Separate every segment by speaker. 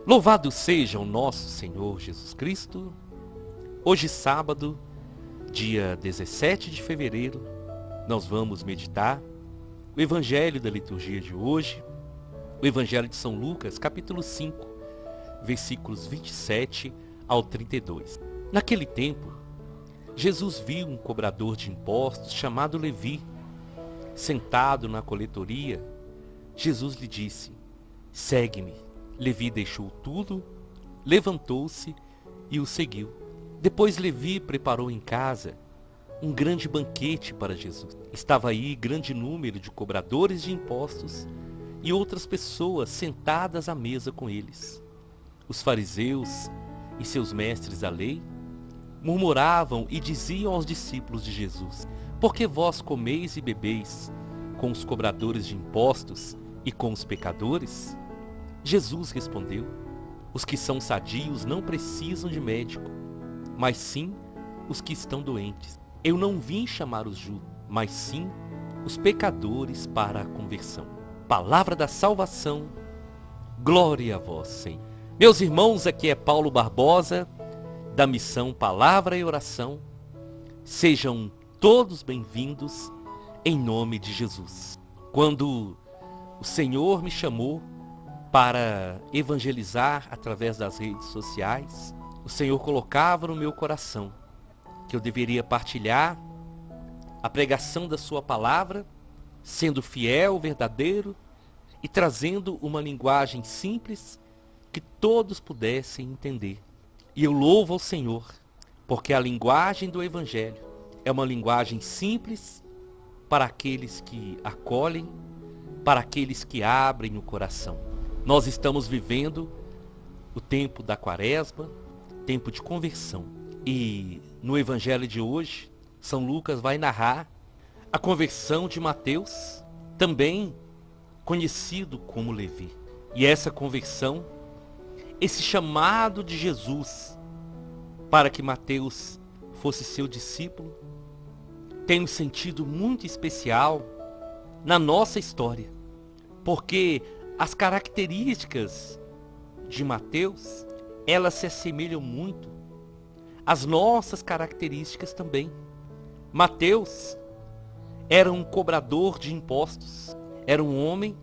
Speaker 1: Louvado seja o nosso Senhor Jesus Cristo. Hoje, sábado, dia 17 de fevereiro, nós vamos meditar o Evangelho da liturgia de hoje, o Evangelho de São Lucas, capítulo 5, versículos 27 ao 32. Naquele tempo, Jesus viu um cobrador de impostos chamado Levi, sentado na coletoria. Jesus lhe disse: "Segue-me." Levi deixou tudo, levantou-se e o seguiu. Depois Levi preparou em casa um grande banquete para Jesus. Estava aí grande número de cobradores de impostos e outras pessoas sentadas à mesa com eles. Os fariseus e seus mestres da lei murmuravam e diziam aos discípulos de Jesus: "Por que vós comeis e bebeis com os cobradores de impostos e com os pecadores?" Jesus respondeu: "Os que são sadios não precisam de médico, mas sim os que estão doentes. Eu não vim chamar os justos, mas sim os pecadores para a conversão." Palavra da salvação, glória a vós, Senhor. Meus irmãos, aqui é Paulo Barbosa, da missão Palavra e Oração. Sejam todos bem-vindos em nome de Jesus. Quando o Senhor me chamou para evangelizar através das redes sociais, o Senhor colocava no meu coração que eu deveria partilhar a pregação da sua palavra, sendo fiel, verdadeiro e trazendo uma linguagem simples que todos pudessem entender. E eu louvo ao Senhor, porque a linguagem do Evangelho é uma linguagem simples para aqueles que acolhem, para aqueles que abrem o coração. Nós estamos vivendo o tempo da Quaresma, tempo de conversão. E no Evangelho de hoje, São Lucas vai narrar a conversão de Mateus, também conhecido como Levi. E essa conversão, esse chamado de Jesus para que Mateus fosse seu discípulo, tem um sentido muito especial na nossa história, porque as características de Mateus, elas se assemelham muito às nossas características também. Mateus era um cobrador de impostos, era um homem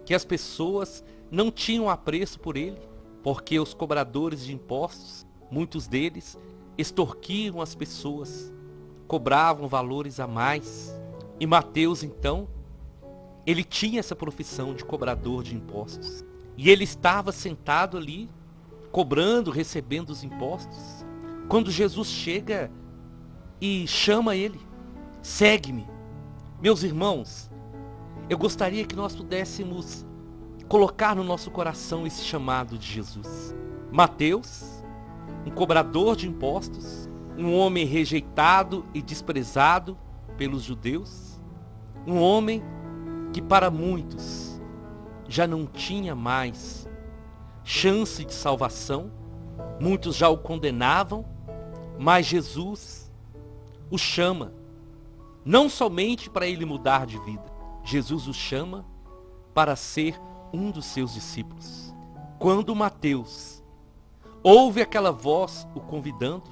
Speaker 1: que as pessoas não tinham apreço por ele, porque os cobradores de impostos, muitos deles, extorquiam as pessoas, cobravam valores a mais. E Mateus, então, ele tinha essa profissão de cobrador de impostos. E ele estava sentado ali, cobrando, recebendo os impostos, quando Jesus chega e chama ele: "Segue-me." Meus irmãos, eu gostaria que nós pudéssemos colocar no nosso coração esse chamado de Jesus. Mateus, um cobrador de impostos, um homem rejeitado e desprezado pelos judeus, um homem que para muitos já não tinha mais chance de salvação, muitos já o condenavam, mas Jesus o chama, não somente para ele mudar de vida, Jesus o chama para ser um dos seus discípulos. Quando Mateus ouve aquela voz o convidando,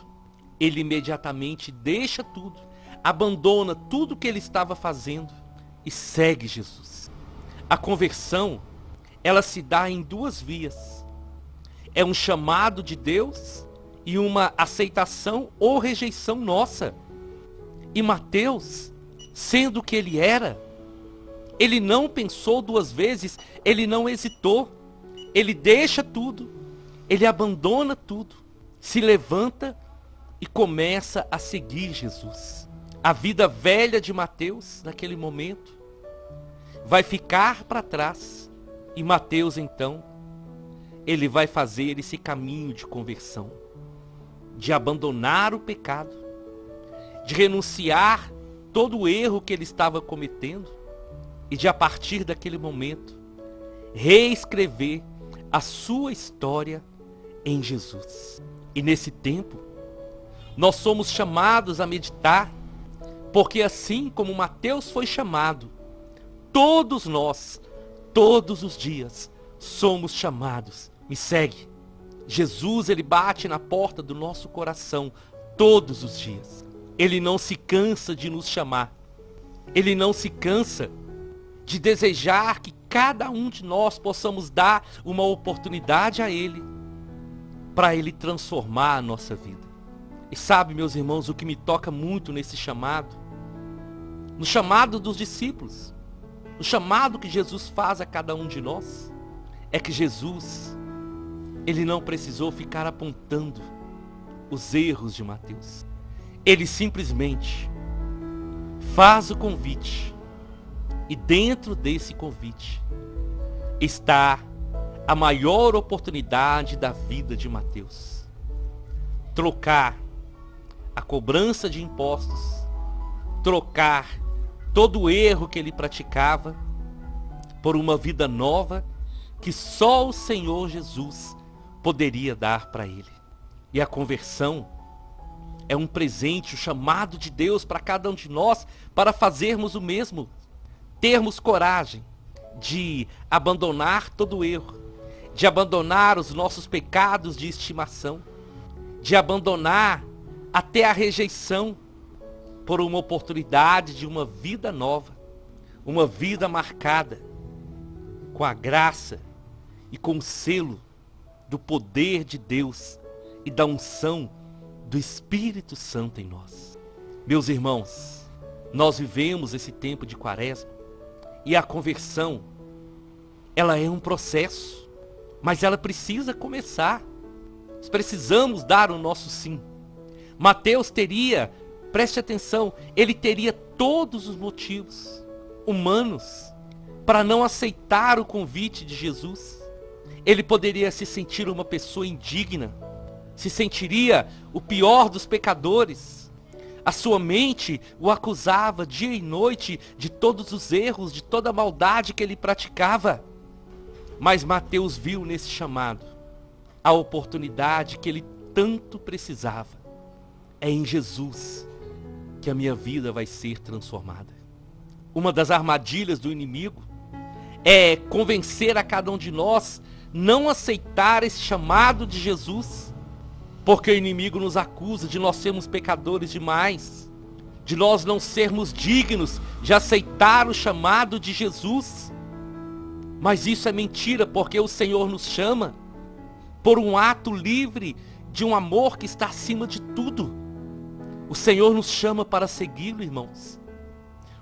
Speaker 1: ele imediatamente deixa tudo, abandona tudo que ele estava fazendo e segue Jesus. A conversão, ela se dá em duas vias. É um chamado de Deus e uma aceitação ou rejeição nossa. E Mateus, sendo o que ele era, ele não pensou duas vezes, ele não hesitou. Ele deixa tudo, ele abandona tudo, se levanta e começa a seguir Jesus. A vida velha de Mateus, naquele momento, vai ficar para trás. E Mateus, então, ele vai fazer esse caminho de conversão, de abandonar o pecado, de renunciar todo o erro que ele estava cometendo e de, a partir daquele momento, reescrever a sua história em Jesus. E nesse tempo, nós somos chamados a meditar, porque assim como Mateus foi chamado, todos nós, todos os dias, somos chamados Me segue. Jesus, ele bate na porta do nosso coração todos os dias. Ele não se cansa de nos chamar. Ele não se cansa de desejar que cada um de nós possamos dar uma oportunidade a Ele, para Ele transformar a nossa vida. E sabe, meus irmãos, o que me toca muito nesse chamado, no chamado dos discípulos, no chamado que Jesus faz a cada um de nós, é que Jesus, ele não precisou ficar apontando os erros de Mateus. Ele simplesmente faz o convite. E dentro desse convite está a maior oportunidade da vida de Mateus. Trocar a cobrança de impostos, trocar todo o erro que ele praticava por uma vida nova que só o Senhor Jesus poderia dar para ele. E a conversão é um presente, o chamado de Deus para cada um de nós, para fazermos o mesmo. Termos coragem de abandonar todo o erro, de abandonar os nossos pecados de estimação, de abandonar até a rejeição por uma oportunidade de uma vida nova, uma vida marcada com a graça e com o selo do poder de Deus e da unção do Espírito Santo em nós. Meus irmãos, nós vivemos esse tempo de Quaresma e a conversão, ela é um processo, mas ela precisa começar. Nós precisamos dar o nosso sim. Mateus teria, preste atenção, ele teria todos os motivos humanos para não aceitar o convite de Jesus. Ele poderia se sentir uma pessoa indigna, se sentiria o pior dos pecadores. A sua mente o acusava dia e noite de todos os erros, de toda a maldade que ele praticava. Mas Mateus viu nesse chamado a oportunidade que ele tanto precisava. É em Jesus que a minha vida vai ser transformada. Uma das armadilhas do inimigo é convencer a cada um de nós não aceitar esse chamado de Jesus, porque o inimigo nos acusa de nós sermos pecadores demais, de nós não sermos dignos de aceitar o chamado de Jesus. Mas isso é mentira, porque o Senhor nos chama por um ato livre de um amor que está acima de tudo. O Senhor nos chama para segui-lo, irmãos.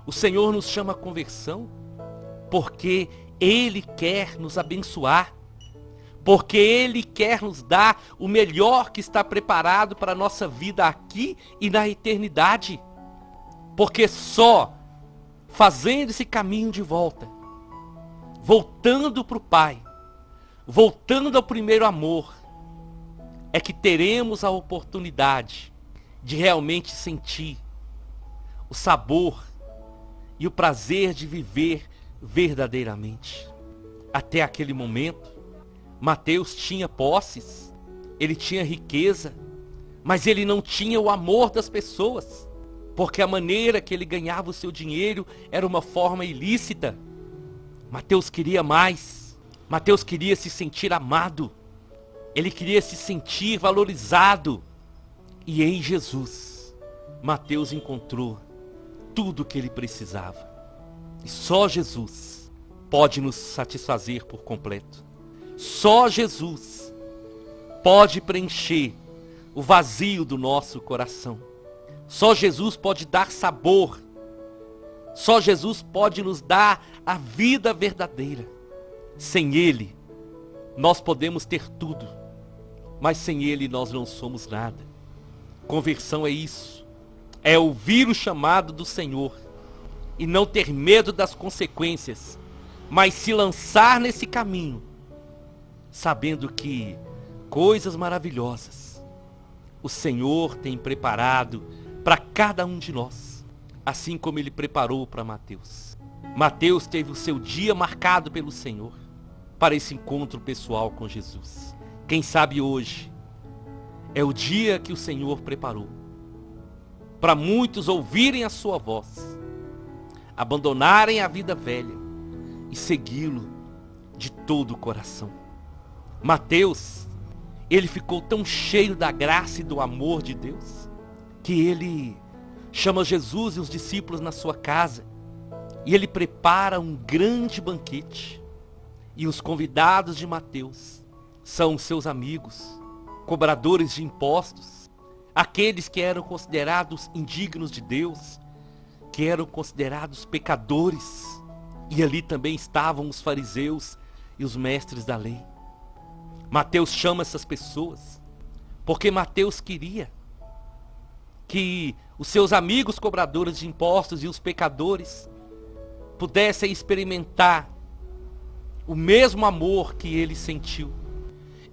Speaker 1: O Senhor nos chama à conversão, porque Ele quer nos abençoar, porque Ele quer nos dar o melhor que está preparado para a nossa vida aqui e na eternidade. Porque só fazendo esse caminho de volta, voltando para o Pai, voltando ao primeiro amor, é que teremos a oportunidade de realmente sentir o sabor e o prazer de viver verdadeiramente. Até aquele momento, Mateus tinha posses, ele tinha riqueza, mas ele não tinha o amor das pessoas, porque a maneira que ele ganhava o seu dinheiro era uma forma ilícita. Mateus queria mais. Mateus queria se sentir amado. Ele queria se sentir valorizado. E em Jesus, Mateus encontrou tudo o que ele precisava. E só Jesus pode nos satisfazer por completo. Só Jesus pode preencher o vazio do nosso coração. Só Jesus pode dar sabor. Só Jesus pode nos dar a vida verdadeira. Sem Ele, nós podemos ter tudo, mas sem Ele nós não somos nada. Conversão é isso. É ouvir o chamado do Senhor e não ter medo das consequências, mas se lançar nesse caminho, sabendo que coisas maravilhosas o Senhor tem preparado para cada um de nós, assim como Ele preparou para Mateus. Mateus teve o seu dia marcado pelo Senhor para esse encontro pessoal com Jesus. Quem sabe hoje é o dia que o Senhor preparou para muitos ouvirem a sua voz, abandonarem a vida velha e segui-lo de todo o coração. Mateus, ele ficou tão cheio da graça e do amor de Deus, que ele chama Jesus e os discípulos na sua casa, e ele prepara um grande banquete. E os convidados de Mateus são os seus amigos, cobradores de impostos, aqueles que eram considerados indignos de Deus, que eram considerados pecadores. E ali também estavam os fariseus e os mestres da lei. Mateus chama essas pessoas porque Mateus queria que os seus amigos cobradores de impostos e os pecadores pudessem experimentar o mesmo amor que ele sentiu.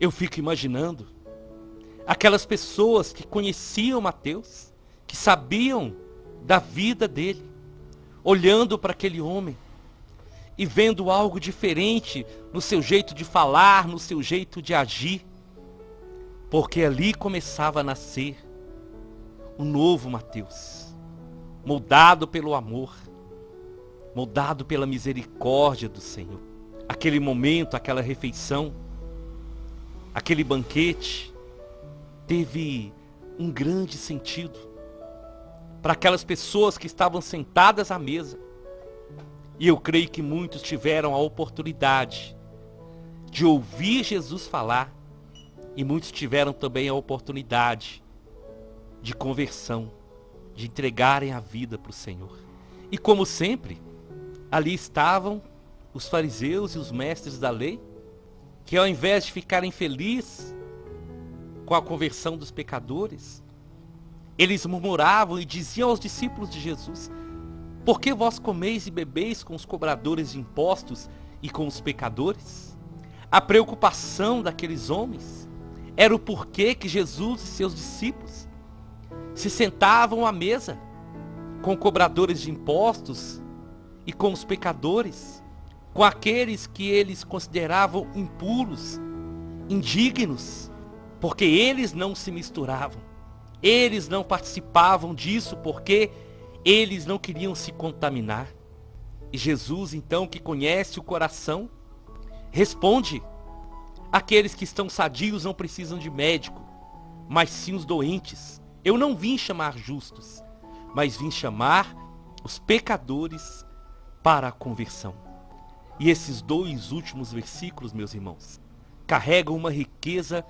Speaker 1: Eu fico imaginando aquelas pessoas que conheciam Mateus, que sabiam da vida dele, olhando para aquele homem e vendo algo diferente no seu jeito de falar, no seu jeito de agir, porque ali começava a nascer um novo Mateus, moldado pelo amor, moldado pela misericórdia do Senhor. Aquele momento, aquela refeição, aquele banquete, teve um grande sentido para aquelas pessoas que estavam sentadas à mesa. E eu creio que muitos tiveram a oportunidade de ouvir Jesus falar, e muitos tiveram também a oportunidade de conversão, de entregarem a vida para o Senhor. E como sempre, ali estavam os fariseus e os mestres da lei, que ao invés de ficarem felizes com a conversão dos pecadores, eles murmuravam e diziam aos discípulos de Jesus: por que vós comeis e bebeis com os cobradores de impostos e com os pecadores? A preocupação daqueles homens era o porquê que Jesus e seus discípulos se sentavam à mesa com cobradores de impostos e com os pecadores, com aqueles que eles consideravam impuros, indignos, porque eles não se misturavam, eles não participavam disso, porque eles não queriam se contaminar. E Jesus, então, que conhece o coração, responde: aqueles que estão sadios não precisam de médico, mas sim os doentes. Eu não vim chamar justos, mas vim chamar os pecadores para a conversão. E esses dois últimos versículos, meus irmãos, carregam uma riqueza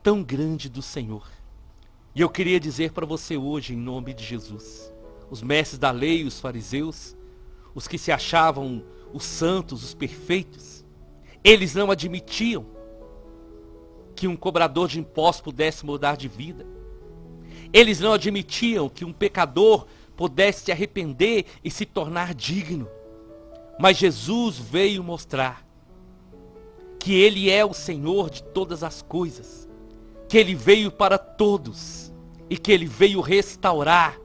Speaker 1: tão grande do Senhor. E eu queria dizer para você hoje, em nome de Jesus, os mestres da lei, os fariseus, os que se achavam os santos, os perfeitos, eles não admitiam que um cobrador de impostos pudesse mudar de vida. Eles não admitiam que um pecador pudesse se arrepender e se tornar digno. Mas Jesus veio mostrar que Ele é o Senhor de todas as coisas, que Ele veio para todos e que Ele veio restaurar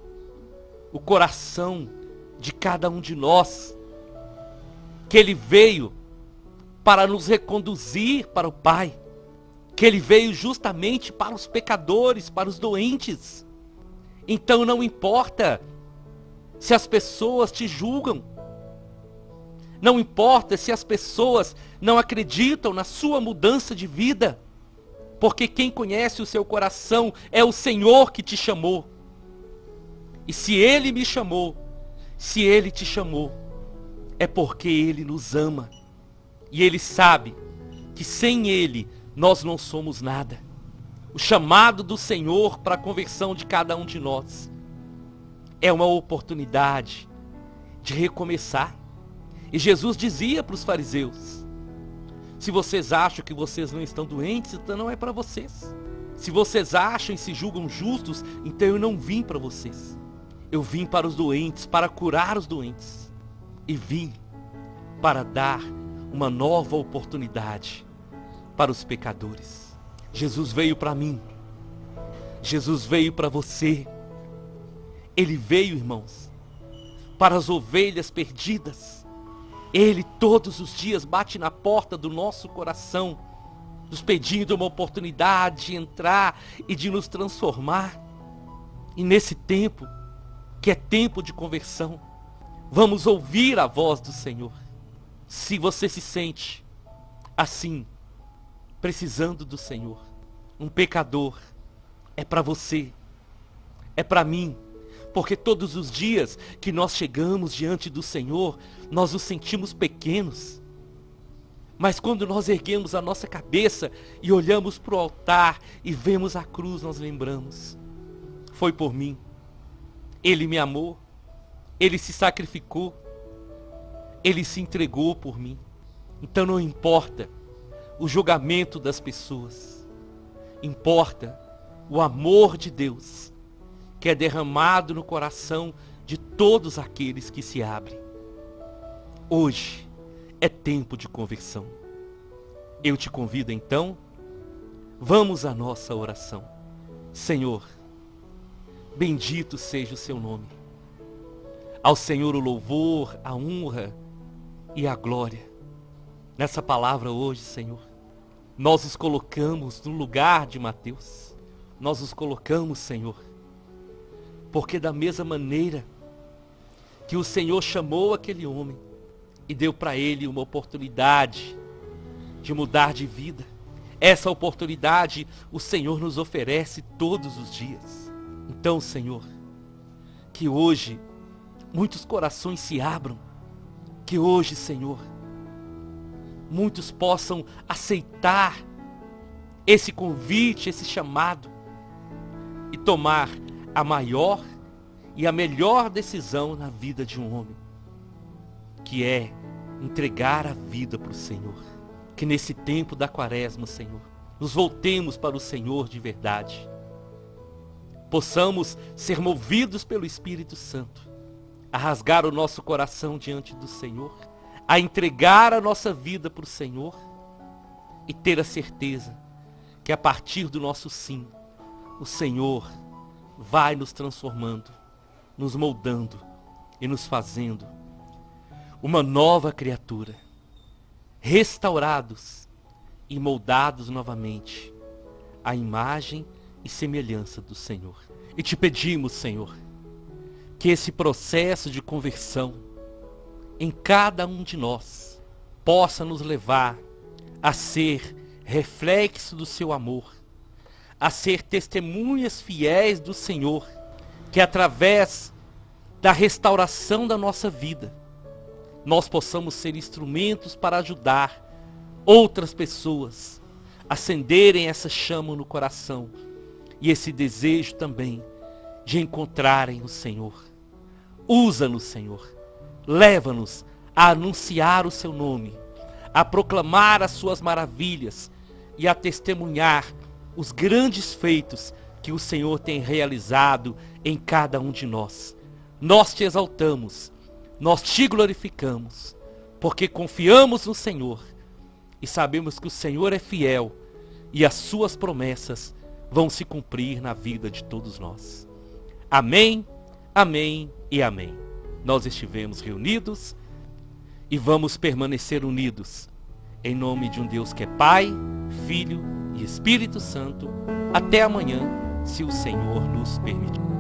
Speaker 1: o coração de cada um de nós, que Ele veio para nos reconduzir para o Pai, que Ele veio justamente para os pecadores, para os doentes. Então não importa se as pessoas te julgam, não importa se as pessoas não acreditam na sua mudança de vida, porque quem conhece o seu coração é o Senhor que te chamou. E se Ele me chamou, se Ele te chamou, é porque Ele nos ama. E Ele sabe que sem Ele nós não somos nada. O chamado do Senhor para a conversão de cada um de nós é uma oportunidade de recomeçar. E Jesus dizia para os fariseus: se vocês acham que vocês não estão doentes, então não é para vocês. Se vocês acham e se julgam justos, então eu não vim para vocês. Eu vim para os doentes, para curar os doentes. E vim para dar uma nova oportunidade para os pecadores. Jesus veio para mim. Jesus veio para você. Ele veio, irmãos, para as ovelhas perdidas. Ele todos os dias bate na porta do nosso coração, nos pedindo uma oportunidade de entrar e de nos transformar. E nesse tempo, que é tempo de conversão, vamos ouvir a voz do Senhor. Se você se sente assim, precisando do Senhor. Um pecador. É para você. É para mim. Porque todos os dias que nós chegamos diante do Senhor, nós nos sentimos pequenos. Mas quando nós erguemos a nossa cabeça e olhamos para o altar e vemos a cruz, nós lembramos. Foi por mim. Ele me amou. Ele se sacrificou. Ele se entregou por mim. Então não importa o julgamento das pessoas. Importa o amor de Deus, que é derramado no coração de todos aqueles que se abrem. Hoje é tempo de conversão. Eu te convido então, vamos à nossa oração. Senhor, bendito seja o seu nome. Ao Senhor o louvor, a honra e a glória. Nessa palavra hoje, Senhor, nós nos colocamos no lugar de Mateus. Nós nos colocamos, Senhor, porque da mesma maneira que o Senhor chamou aquele homem e deu para ele uma oportunidade de mudar de vida, essa oportunidade o Senhor nos oferece todos os dias. Então, Senhor, que hoje muitos corações se abram, que hoje, Senhor, muitos possam aceitar esse convite, esse chamado e tomar a maior e a melhor decisão na vida de um homem, que é entregar a vida para o Senhor. Que nesse tempo da quaresma, Senhor, nos voltemos para o Senhor de verdade. Possamos ser movidos pelo Espírito Santo, a rasgar o nosso coração diante do Senhor, a entregar a nossa vida para o Senhor e ter a certeza que a partir do nosso sim, o Senhor vai nos transformando, nos moldando e nos fazendo uma nova criatura, restaurados e moldados novamente à imagem e semelhança do Senhor. E te pedimos, Senhor, que esse processo de conversão em cada um de nós possa nos levar a ser reflexo do seu amor, a ser testemunhas fiéis do Senhor, que através da restauração da nossa vida, nós possamos ser instrumentos para ajudar outras pessoas a acenderem essa chama no coração e esse desejo também de encontrarem o Senhor. Usa-nos, Senhor. Leva-nos a anunciar o seu nome, a proclamar as suas maravilhas e a testemunhar os grandes feitos que o Senhor tem realizado em cada um de nós. Nós te exaltamos, nós te glorificamos, porque confiamos no Senhor e sabemos que o Senhor é fiel e as suas promessas vão se cumprir na vida de todos nós. Amém, amém e amém. Nós estivemos reunidos e vamos permanecer unidos em nome de um Deus que é Pai, Filho e Espírito Santo, até amanhã, se o Senhor nos permitir.